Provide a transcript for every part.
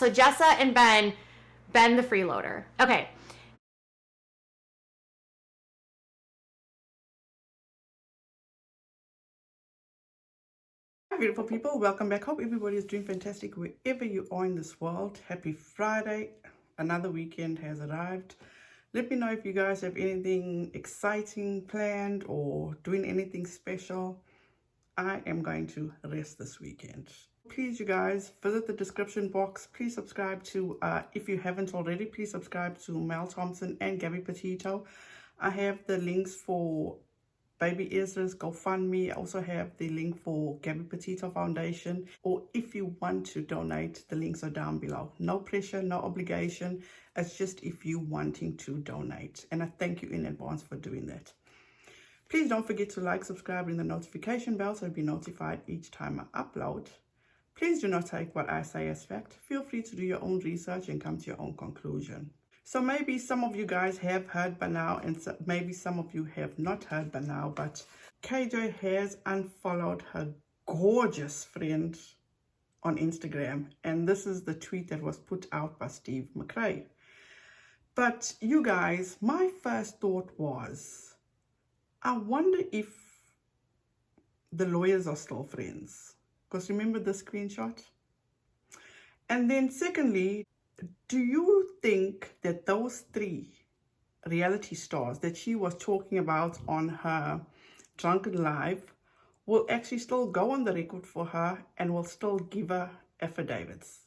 So Jessa and Ben the freeloader. Okay. Hi beautiful people, welcome back. Hope everybody is doing fantastic wherever you are in this world. Happy Friday. Another weekend has arrived. Let me know if you guys have anything exciting planned or doing anything special. I am going to rest this weekend. Please, you guys, visit the description box. Please subscribe to, if you haven't already, please subscribe to Mel Thompson and Gabby PETITO. I have the links for Baby EZRA's GoFundMe. I also have the link for Gabby PETITO Foundation. Or if you want to donate, the links are down below. No pressure, no obligation. It's just if you wanting to donate. And I thank you in advance for doing that. Please don't forget to like, subscribe, and the notification bell so you'll be notified each time I upload. Please do not take what I say as fact. Feel free to do your own research and come to your own conclusion. So maybe some of you guys have heard by now, and maybe some of you have not heard by now, but KJ has unfollowed her gorgeous friend on Instagram. And this is the tweet that was put out by Steve McRae. But you guys, my first thought was, I wonder if the lawyers are still friends. Because remember the screenshot? And then secondly, do you think that those three reality stars that she was talking about on her Drunken Live will actually still go on the record for her and will still give her affidavits?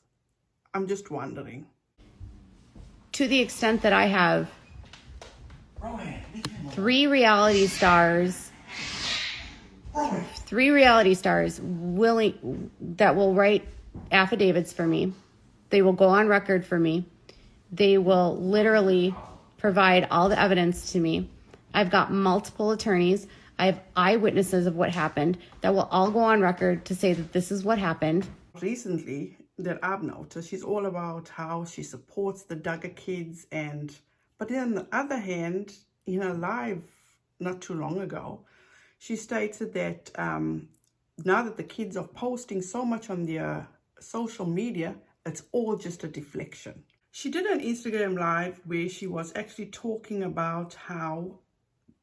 I'm just wondering. To the extent that I have three reality stars willing that will write affidavits for me. They will go on record for me. They will literally provide all the evidence to me. I've got multiple attorneys. I have eyewitnesses of what happened that will all go on record to say that this is what happened. Recently, that I've noticed, she's all about how she supports the Duggar kids, but then on the other hand, in her live not too long ago, she stated that now that the kids are posting so much on their social media, it's all just a deflection. She did an Instagram live where she was actually talking about how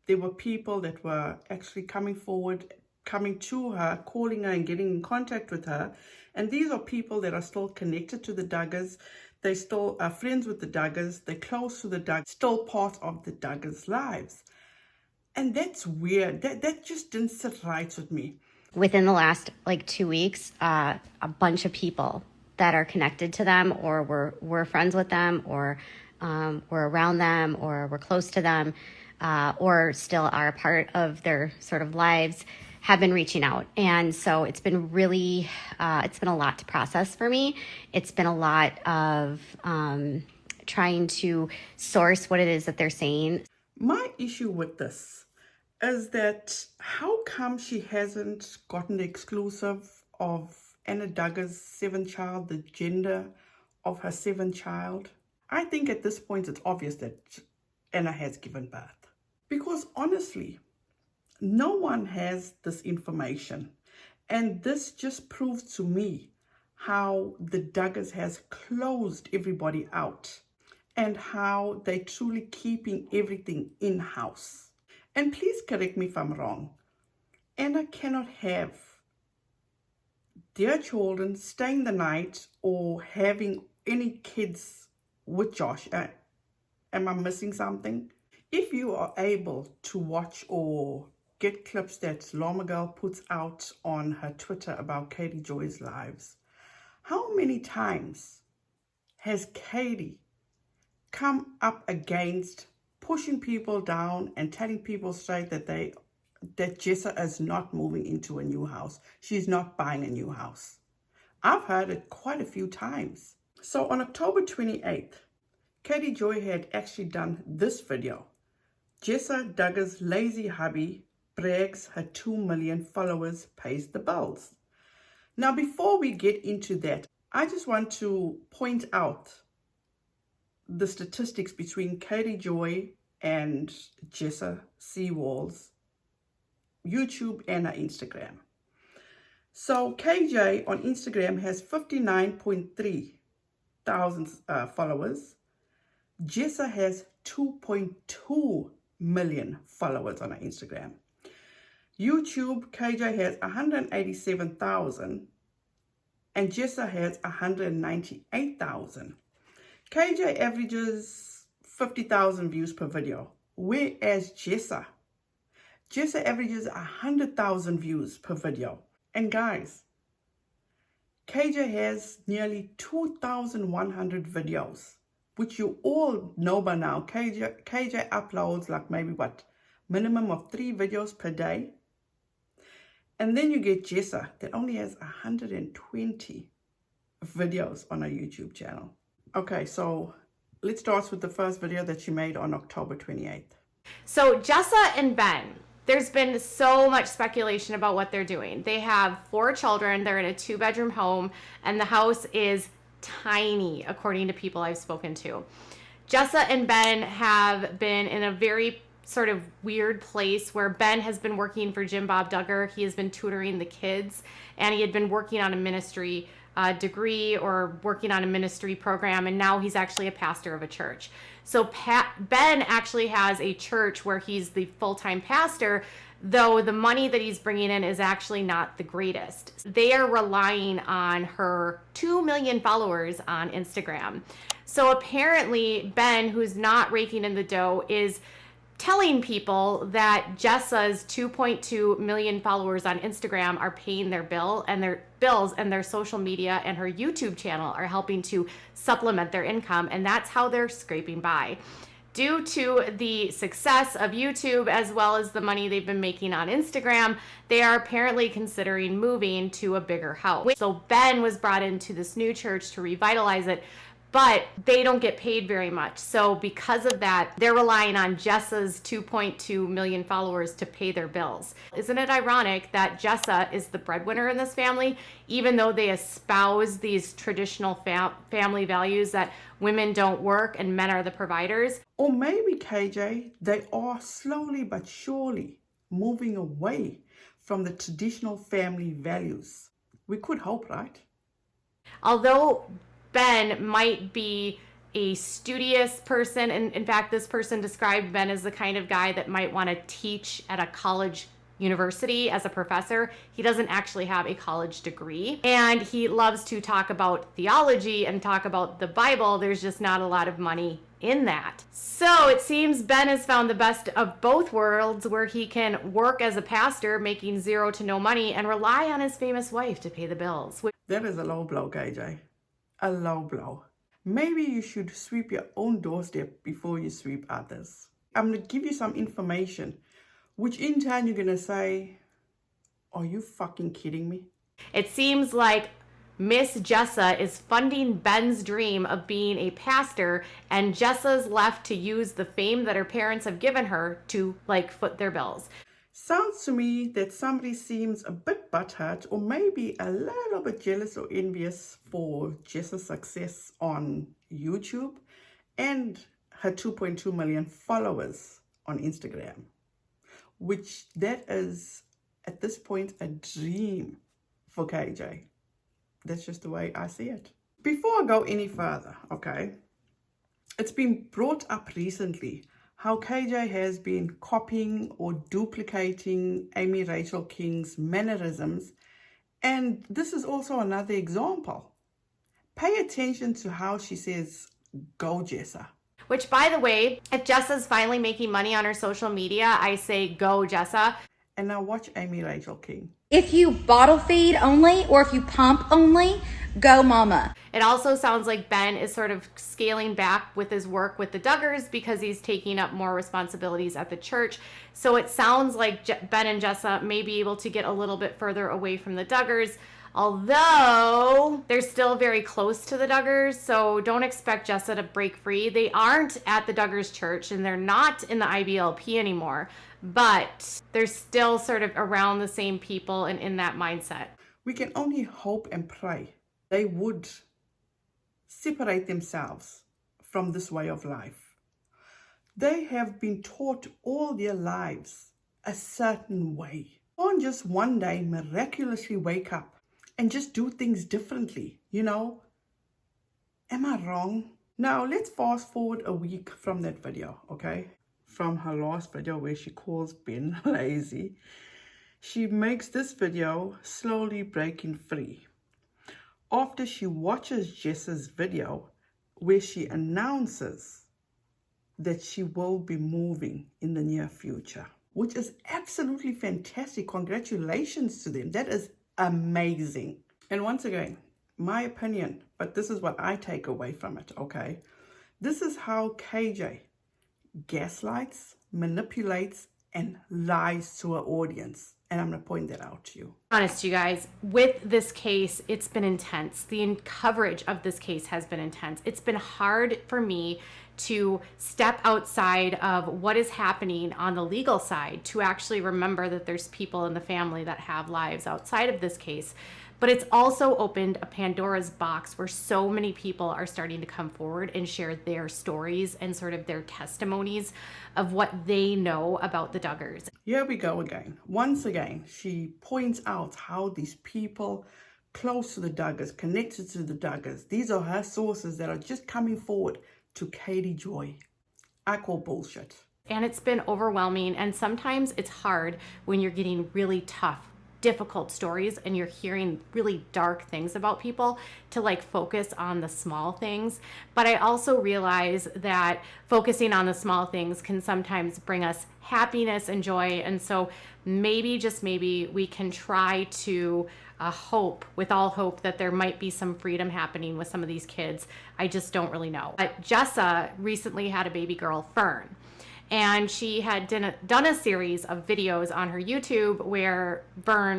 there were people that were actually coming forward, coming to her, calling her and getting in contact with her. And these are people that are still connected to the Duggars. They still are friends with the Duggars. They're close to the Duggars, still part of the Duggars' lives. And that's weird. That just didn't sit right with me. Within the last 2 weeks, a bunch of people that are connected to them or were friends with them or were around them or were close to them or still are a part of their sort of lives have been reaching out. And so it's been really, it's been a lot to process for me. It's been a lot of trying to source what it is that they're saying. My issue with this is that how come she hasn't gotten the exclusive of Anna Duggar's 7th child, the gender of her 7th child? I think at this point it's obvious that Anna has given birth. Because honestly, no one has this information. And this just proves to me how the Duggars has closed everybody out and how they're truly keeping everything in-house. And please correct me if I'm wrong. Anna cannot have their children staying the night or having any kids with Josh. Am I missing something? If you are able to watch or get clips that Llama Girl puts out on her Twitter about Katie Joy's lives, how many times has Katie come up against pushing people down and telling people straight that Jessa is not moving into a new house. She's not buying a new house. I've heard it quite a few times. So on October 28th, Katie Joy had actually done this video. Jessa Duggar's lazy hubby brags her 2 million followers pays the bills. Now, before we get into that, I just want to point out the statistics between Katie Joy and Jessa Seewald's YouTube and her Instagram. So KJ on Instagram has 59.3 thousand followers. Jessa has 2.2 million followers on her Instagram. YouTube, KJ has 187,000 and Jessa has 198,000. KJ averages 50,000 views per video, whereas Jessa averages 100,000 views per video. And guys, KJ has nearly 2,100 videos, which you all know by now. KJ uploads like maybe minimum of 3 videos per day. And then you get Jessa that only has 120 videos on her YouTube channel. Okay, so let's start with the first video that she made on October 28th. So Jessa and Ben, there's been so much speculation about what they're doing. They have 4 children. They're in a 2-bedroom home, and the house is tiny, according to people I've spoken to. Jessa and Ben have been in a very sort of weird place where Ben has been working for Jim Bob Duggar. He has been tutoring the kids, and he had been working on a ministry degree or working on a ministry program, and now he's actually a pastor of a church. So Ben actually has a church where he's the full-time pastor, though the money that he's bringing in is actually not the greatest. They are relying on her 2 million followers on Instagram. So apparently Ben, who's not raking in the dough, is telling people that Jessa's 2.2 million followers on Instagram are paying their bills, and their social media and her YouTube channel are helping to supplement their income, and that's how they're scraping by. Due to the success of YouTube as well as the money they've been making on Instagram, they are apparently considering moving to a bigger house. So Ben was brought into this new church to revitalize it, but they don't get paid very much. So because of that, they're relying on Jessa's 2.2 million followers to pay their bills. Isn't it ironic that Jessa is the breadwinner in this family, even though they espouse these traditional family values that women don't work and men are the providers? Or maybe, KJ, they are slowly but surely moving away from the traditional family values. We could hope, right? Although Ben might be a studious person, and in fact, this person described Ben as the kind of guy that might want to teach at a college university as a professor. He doesn't actually have a college degree, and he loves to talk about theology and talk about the Bible. There's just not a lot of money in that. So it seems Ben has found the best of both worlds, where he can work as a pastor making 0 to no money and rely on his famous wife to pay the bills. That is a low blow, KJ. A low blow. Maybe you should sweep your own doorstep before you sweep others. I'm going to give you some information, which in turn you're going to say, are you fucking kidding me? It seems like Miss Jessa is funding Ben's dream of being a pastor, and Jessa's left to use the fame that her parents have given her to foot their bills. Sounds to me that somebody seems a bit butthurt or maybe a little bit jealous or envious for Jessa's success on YouTube and her 2.2 million followers on Instagram, which that is at this point a dream for KJ. That's just the way I see it. Before I go any further, okay, it's been brought up recently how KJ has been copying or duplicating Amy Rachel King's mannerisms, and this is also another example. Pay attention to how she says, "Go Jessa." Which, by the way, if Jessa's finally making money on her social media, I say go Jessa. And now watch Amy Rachel King. If you bottle feed only or if you pump only, go mama. It also sounds like Ben is sort of scaling back with his work with the Duggars because he's taking up more responsibilities at the church. So it sounds like Ben and Jessa may be able to get a little bit further away from the Duggars, although they're still very close to the Duggars, so don't expect Jessa to break free. They aren't at the Duggars church, and they're not in the IBLP anymore, but they're still sort of around the same people and in that mindset. We can only hope and pray they would separate themselves from this way of life. They have been taught all their lives a certain way. You can't just one day miraculously wake up and just do things differently, Am I wrong? Now, let's fast forward a week from that video, okay? From her last video where she calls Ben lazy. She makes this video slowly breaking free. After she watches Jessa's video where she announces that she will be moving in the near future, which is absolutely fantastic. Congratulations to them. That is amazing. And once again, my opinion, but this is what I take away from it, okay? This is how KJ gaslights, manipulates, and lies to her audience. And I'm going to point that out to you. Honest, you guys, with this case, it's been intense. The coverage of this case has been intense. It's been hard for me to step outside of what is happening on the legal side to actually remember that there's people in the family that have lives outside of this case. But it's also opened a Pandora's box where so many people are starting to come forward and share their stories and sort of their testimonies of what they know about the Duggars. Here we go again. Once again, she points out how these people close to the Duggars, connected to the Duggars, these are her sources that are just coming forward to Katie Joy. I call bullshit. And it's been overwhelming, and sometimes it's hard when you're getting really tough, difficult stories and you're hearing really dark things about people to like focus on the small things. But I also realize that focusing on the small things can sometimes bring us happiness and joy. And so maybe, just maybe, we can try to hope, with all hope, that there might be some freedom happening with some of these kids. I just don't really know. But Jessa recently had a baby girl, Fern. And she had done a series of videos on her YouTube where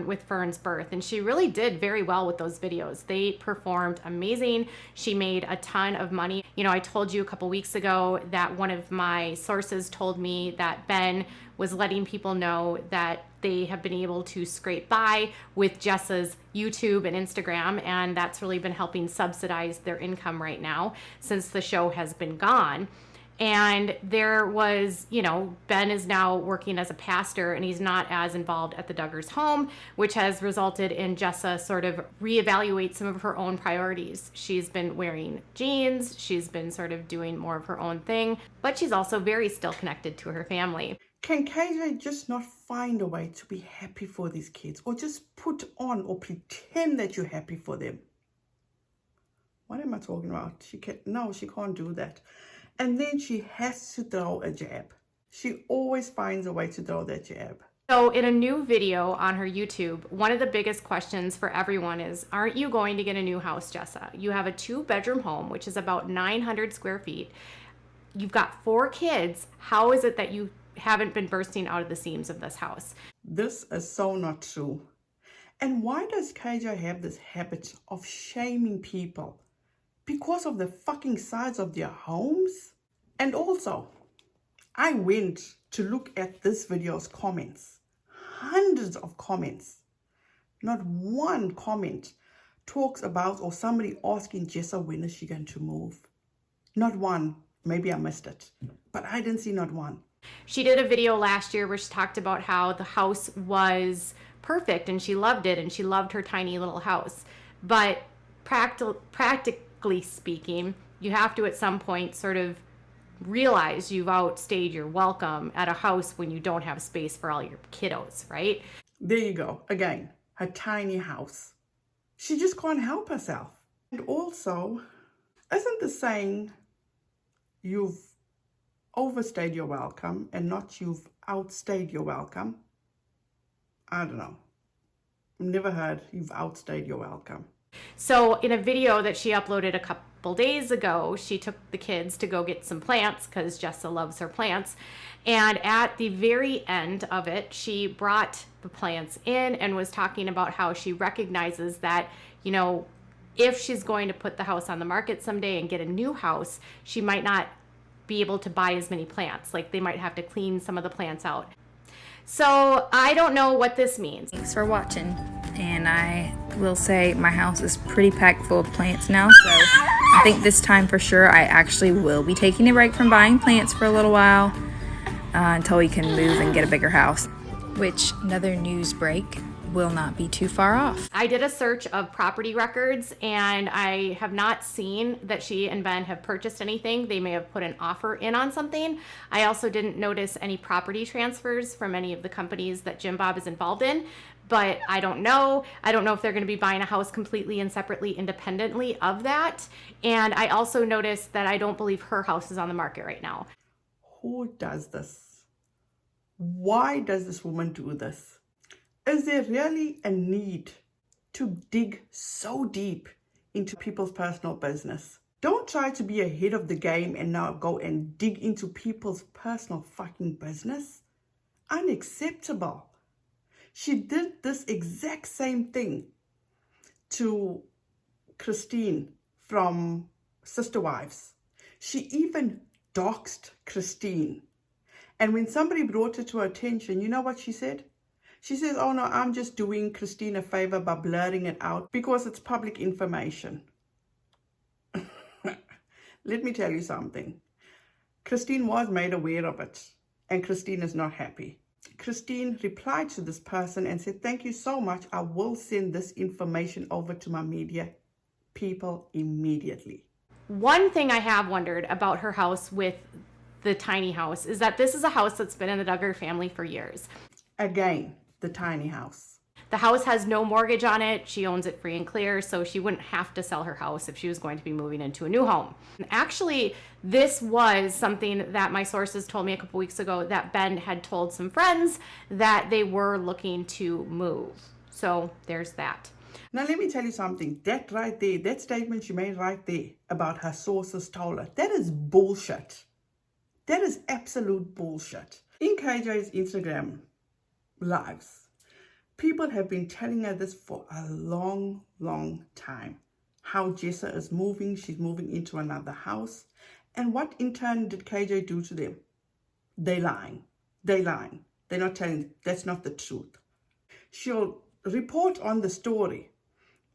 with Fern's birth. And she really did very well with those videos. They performed amazing. She made a ton of money. You know, I told you a couple weeks ago that one of my sources told me that Ben was letting people know that they have been able to scrape by with Jessa's YouTube and Instagram. And that's really been helping subsidize their income right now since the show has been gone. And there was, you know, Ben is now working as a pastor and he's not as involved at the Duggars home, which has resulted in Jessa sort of reevaluate some of her own priorities. She's been wearing jeans, she's been sort of doing more of her own thing, but she's also very still connected to her family. Can KJ just not find a way to be happy for these kids, or just put on or pretend that you're happy for them? What am I talking about? She can't do that. And then she has to throw a jab. She always finds a way to throw that jab. So in a new video on her YouTube, one of the biggest questions for everyone is, aren't you going to get a new house, Jessa? You have a 2-bedroom home, which is about 900 square feet. You've got 4 kids. How is it that you haven't been bursting out of the seams of this house? This is so not true. And why does KJ have this habit of shaming people? Because of the fucking size of their homes? And also, I went to look at this video's comments. Hundreds of comments. Not one comment talks about or somebody asking Jessa, when is she going to move? Not one. Maybe I missed it. But I didn't see not one. She did a video last year where she talked about how the house was perfect and she loved it and she loved her tiny little house. But practically speaking, you have to at some point sort of realize you've outstayed your welcome at a house when you don't have space for all your kiddos, right? There you go. Again, her tiny house. She just can't help herself. And also, isn't the saying, you've overstayed your welcome and not you've outstayed your welcome? I don't know. Never heard you've outstayed your welcome. So in a video that she uploaded a couple days ago, she took the kids to go get some plants because Jessa loves her plants. And at the very end of it, she brought the plants in and was talking about how she recognizes that, you know, if she's going to put the house on the market someday and get a new house, she might not be able to buy as many plants. Like they might have to clean some of the plants out. So I don't know what this means. Thanks for watching, and I will say my house is pretty packed full of plants now, so I think this time for sure I actually will be taking a break from buying plants for a little while until we can move and get a bigger house. Which, another news break, will not be too far off. I did a search of property records and I have not seen that she and Ben have purchased anything. They may have put an offer in on something. I also didn't notice any property transfers from any of the companies that Jim Bob is involved in, but I don't know. I don't know if they're going to be buying a house completely and separately independently of that. And I also noticed that I don't believe her house is on the market right now. Who does this? Why does this woman do this? Is there really a need to dig so deep into people's personal business? Don't try to be ahead of the game and now go and dig into people's personal fucking business. Unacceptable. She did this exact same thing to Christine from Sister Wives. She even doxed Christine. And when somebody brought it to her attention, you know what she said? She says, oh no, I'm just doing Christine a favor by blurring it out because it's public information. Let me tell you something. Christine was made aware of it and Christine is not happy. Christine replied to this person and said, thank you so much. I will send this information over to my media people immediately. One thing I have wondered about her house with the tiny house is that this is a house that's been in the Duggar family for years. Again, the tiny house. The house has no mortgage on it. She owns it free and clear, so she wouldn't have to sell her house if she was going to be moving into a new home. And actually, this was something that my sources told me a couple weeks ago, that Ben had told some friends that they were looking to move. So there's that. Now, let me tell you something. That right there, that statement she made right there about her sources told her, that is bullshit. That is absolute bullshit. In KJ's Instagram lives, people have been telling her this for a long, long time. How Jessa is moving, she's moving into another house. And what in turn did KJ do to them? They lying. They're not telling, that's not the truth. She'll report on the story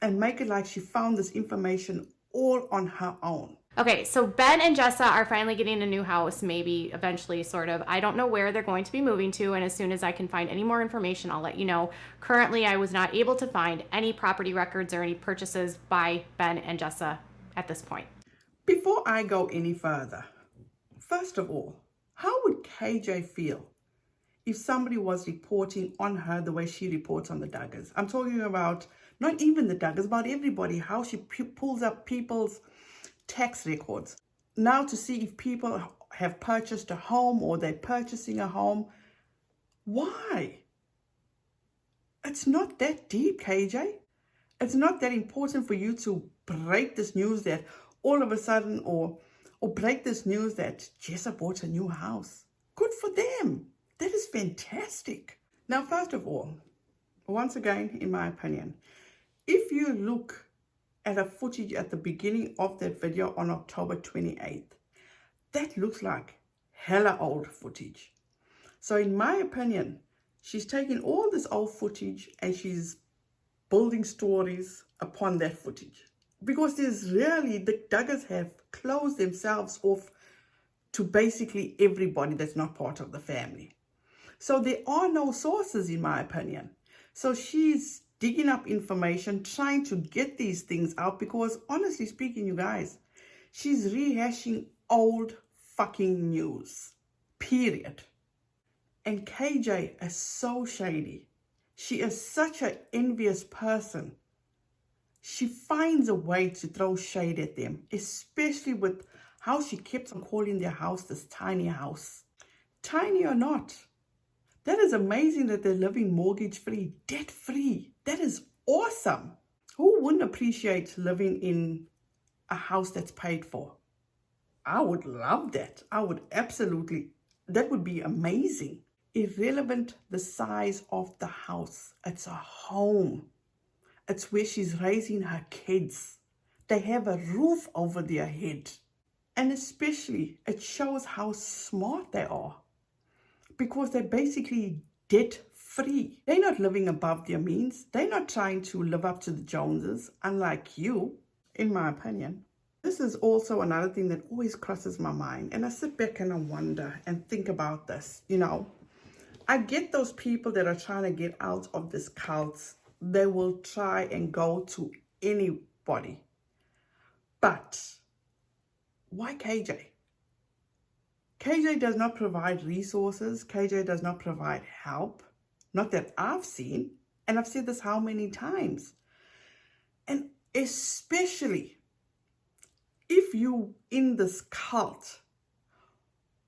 and make it like she found this information all on her own. Okay, so Ben and Jessa are finally getting a new house, maybe eventually, sort of. I don't know where they're going to be moving to, and as soon as I can find any more information, I'll let you know. Currently, I was not able to find any property records or any purchases by Ben and Jessa at this point. Before I go any further, first of all, how would KJ feel if somebody was reporting on her the way she reports on the Duggars? I'm talking about not even the Duggars, about everybody, how she pulls up people's tax records. Now to see if people have purchased a home or they're purchasing a home. Why? It's not that deep, KJ. It's not that important for you to break this news that all of a sudden, or break this news that Jessa bought a new house. Good for them. That is fantastic. Now, first of all, once again, in my opinion, if you look at a footage at the beginning of that video on October 28th, that looks like hella old footage. So in my opinion, she's taking all this old footage and she's building stories upon that footage. Because there's really, the Duggars have closed themselves off to basically everybody that's not part of the family. So there are no sources, in my opinion. So she's digging up information, trying to get these things out, because honestly speaking, you guys, she's rehashing old fucking news, period. And KJ is so shady. She is such an envious person. She finds a way to throw shade at them, especially with how she keeps on calling their house this tiny house. Tiny or not, that is amazing that they're living mortgage-free, debt-free. That is awesome. Who wouldn't appreciate living in a house that's paid for? I would love that. I would absolutely. That would be amazing. Irrelevant the size of the house. It's a home. It's where she's raising her kids. They have a roof over their head. And especially, it shows how smart they are. Because they're basically debt-free. They're not living above their means. They're not trying to live up to the Joneses, unlike you, in my opinion. This is also another thing that always crosses my mind. And I sit back and I wonder and think about this, you know. I get those people that are trying to get out of this cult. They will try and go to anybody. But why KJ? KJ does not provide resources. KJ does not provide help. Not that I've seen. And I've said this how many times. And especially if you in this cult,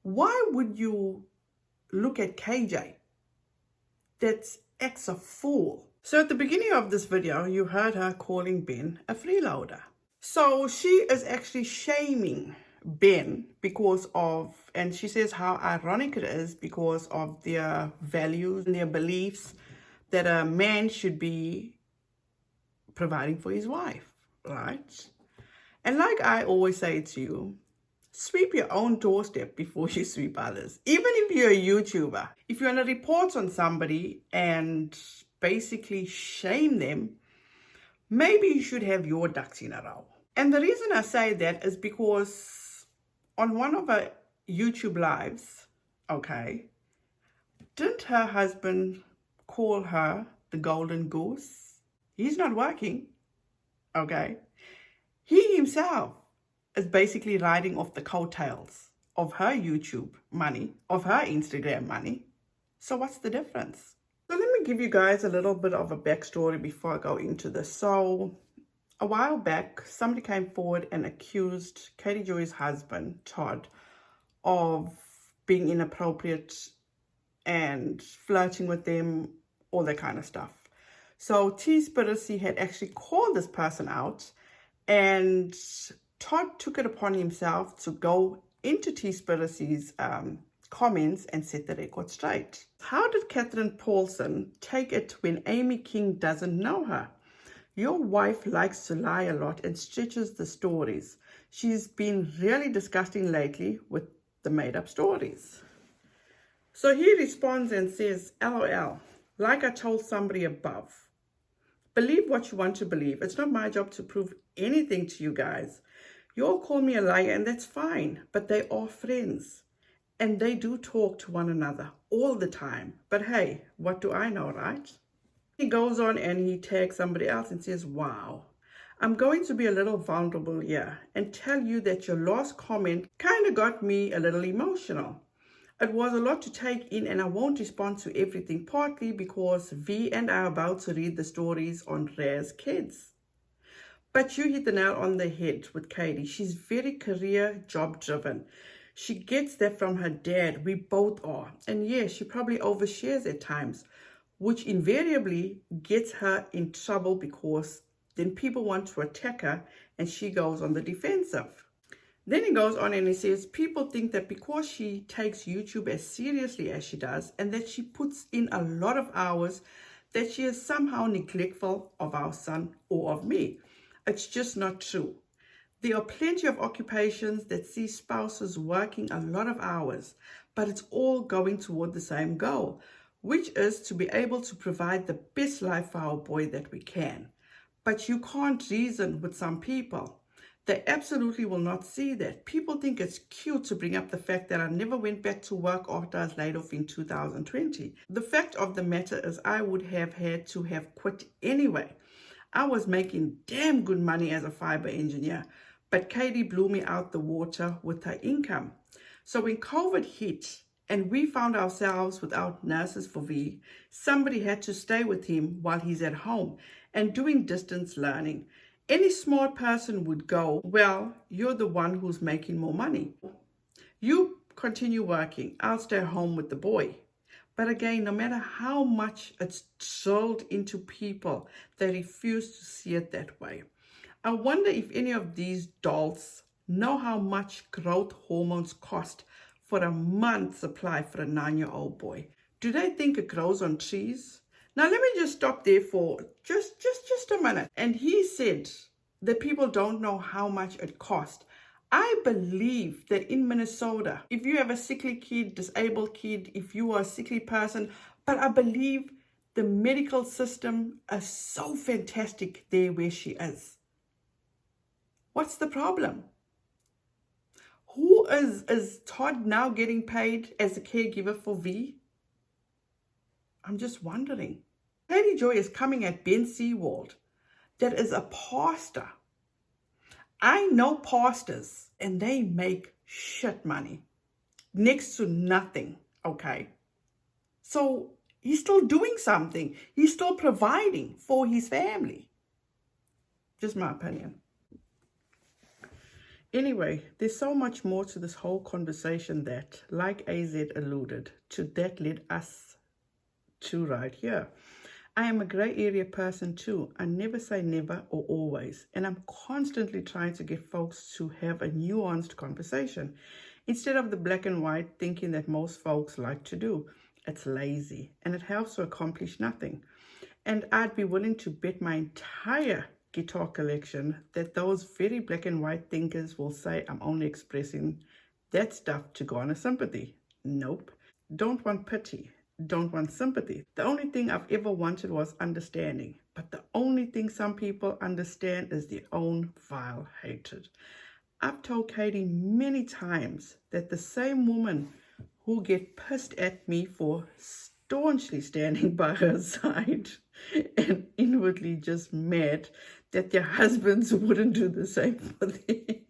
why would you look at KJ that acts a fool? So at the beginning of this video, you heard her calling Ben a freeloader. So she is actually shaming Ben because of, and she says how ironic it is because of their values and their beliefs that a man should be providing for his wife, right? And like I always say to you, sweep your own doorstep before you sweep others. Even if you're a YouTuber, if you want to report on somebody and basically shame them, maybe you should have your ducks in a row. And the reason I say that is because on one of her YouTube lives, okay, didn't her husband call her the golden goose? He's not working, okay? He himself is basically riding off the coattails of her YouTube money, of her Instagram money. So what's the difference? So let me give you guys a little bit of a backstory before I go into this. So a while back, somebody came forward and accused Katie Joy's husband, Todd, of being inappropriate and flirting with them, all that kind of stuff. So Teaspiracy had actually called this person out, and Todd took it upon himself to go into Teaspiracy's comments and set the record straight. How did Catherine Paulson take it when Amy King doesn't know her? Your wife likes to lie a lot and stretches the stories. She's been really disgusting lately with the made-up stories. So he responds and says, LOL, like I told somebody above. Believe what you want to believe. It's not my job to prove anything to you guys. You all call me a liar, and that's fine, but they are friends. And they do talk to one another all the time. But hey, what do I know, right? He goes on and he tags somebody else and says, wow, I'm going to be a little vulnerable here and tell you that your last comment kind of got me a little emotional. It was a lot to take in, and I won't respond to everything, partly because V and I are about to read the stories on Rare's kids. But you hit the nail on the head with Katie. She's very career job driven. She gets that from her dad. We both are. And yes, she probably overshares at times, which invariably gets her in trouble because then people want to attack her and she goes on the defensive. Then he goes on and he says, people think that because she takes YouTube as seriously as she does and that she puts in a lot of hours, that she is somehow neglectful of our son or of me. It's just not true. There are plenty of occupations that see spouses working a lot of hours, but it's all going toward the same goal, which is to be able to provide the best life for our boy that we can. But you can't reason with some people. They absolutely will not see that. People think it's cute to bring up the fact that I never went back to work after I was laid off in 2020. The fact of the matter is I would have had to have quit anyway. I was making damn good money as a fiber engineer, but Katie blew me out the water with her income. So when COVID hit and we found ourselves without nurses for V, somebody had to stay with him while he's at home and doing distance learning. Any smart person would go, well, you're the one who's making more money. You continue working. I'll stay home with the boy. But again, no matter how much it's drilled into people, they refuse to see it that way. I wonder if any of these dolls know how much growth hormones cost for a month's supply for a 9-year-old boy. Do they think it grows on trees? Now, let me just stop there for just a minute. And he said that people don't know how much it costs. I believe that in Minnesota, if you have a sickly kid, disabled kid, if you are a sickly person, but I believe the medical system is so fantastic there where she is. What's the problem? Who is Todd now getting paid as a caregiver for V? I'm just wondering. Lady Joy is coming at Ben Seewald, that is a pastor. I know pastors and they make shit money. Next to nothing, okay? So he's still doing something. He's still providing for his family. Just my opinion. Anyway, there's so much more to this whole conversation that, like AZ alluded to, that led us to right here. I am a grey area person too. I never say never or always. And I'm constantly trying to get folks to have a nuanced conversation instead of the black and white thinking that most folks like to do. It's lazy and it helps to accomplish nothing. And I'd be willing to bet my entire guitar collection that those very black and white thinkers will say I'm only expressing that stuff to garner sympathy. Nope. Don't want pity. Don't want sympathy. The only thing I've ever wanted was understanding. But the only thing some people understand is their own vile hatred. I've told Katie many times that the same woman who get pissed at me for staunchly standing by her side and inwardly just mad that their husbands wouldn't do the same for them.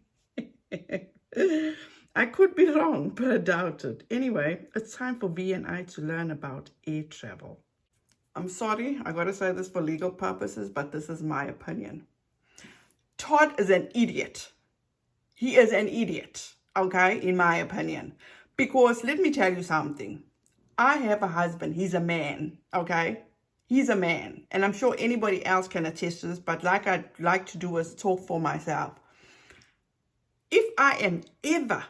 I could be wrong, but I doubt it. Anyway, it's time for V and I to learn about air travel. I'm sorry, I gotta say this for legal purposes, but this is my opinion. Todd is an idiot. He is an idiot, okay, in my opinion. Because let me tell you something. I have a husband. He's a man, okay? He's a man. And I'm sure anybody else can attest to this, but like I'd like to do is talk for myself. If I am ever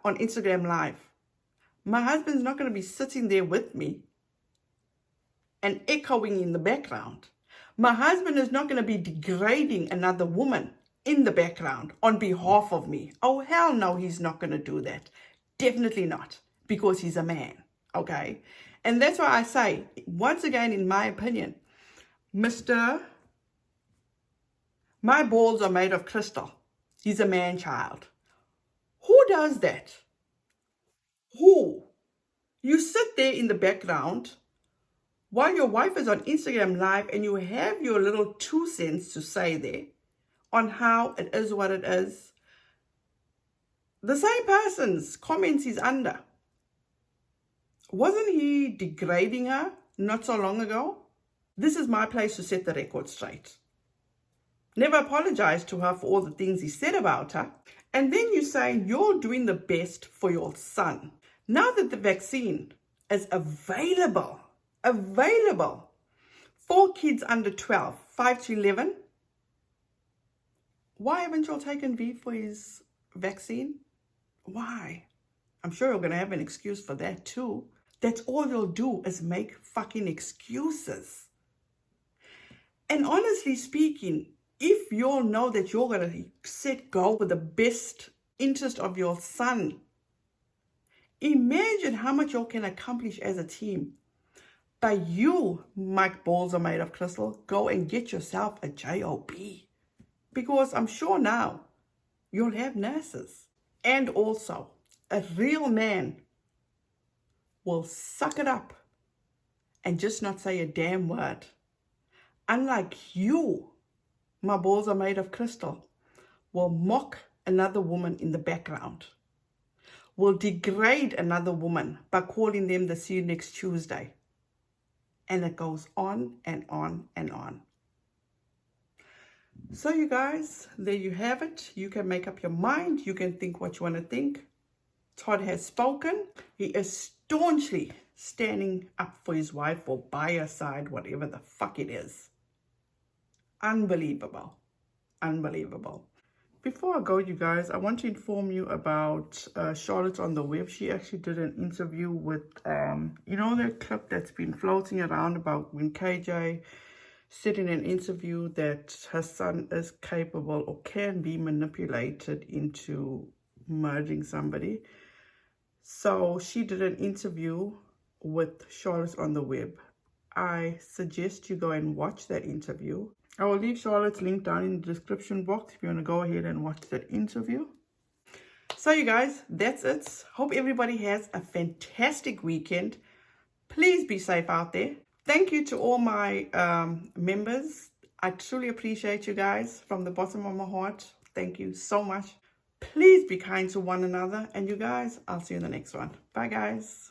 on Instagram Live, my husband's not going to be sitting there with me and echoing in the background. My husband is not going to be degrading another woman in the background on behalf of me. Oh, hell no, he's not going to do that. Definitely not, because he's a man, okay? And that's why I say, once again, in my opinion, my balls are made of crystal. He's a man-child. Who does that? Who? You sit there in the background while your wife is on Instagram Live and you have your little 2 cents to say there on how it is what it is. The same person's comments he's under. Wasn't he degrading her not so long ago? This is my place to set the record straight. Never apologized to her for all the things he said about her. And then you're saying you're doing the best for your son. Now that the vaccine is available for kids under 12, 5 to 11, why haven't you all taken V for his vaccine? Why? I'm sure you're going to have an excuse for that too. That's all you'll do is make fucking excuses. And honestly speaking, if you all know that you're going to set goal with the best interest of your son, imagine how much you all can accomplish as a team. By you, Mike Balls are made of crystal, go and get yourself a job. Because I'm sure now you'll have nurses. And also, a real man will suck it up and just not say a damn word. Unlike you, my balls are made of crystal, will mock another woman in the background, will degrade another woman by calling them the see you next Tuesday. And it goes on and on and on. So you guys, there you have it. You can make up your mind. You can think what you want to think. Todd has spoken. He is staunchly standing up for his wife or by her side, whatever the fuck it is. Unbelievable. Unbelievable. Before I go, you guys, I want to inform you about Charlotte on the web. She actually did an interview with, you know, that clip that's been floating around about when KJ said in an interview that her son is capable or can be manipulated into murdering somebody. So she did an interview with Charlotte on the web. I suggest you go and watch that interview. I will leave Charlotte's link down in the description box if you want to go ahead and watch that interview. So you guys, that's it. Hope everybody has a fantastic weekend. Please be safe out there. Thank you to all my members. I truly appreciate you guys from the bottom of my heart. Thank you so much. Please be kind to one another. And you guys, I'll see you in the next one. Bye, guys.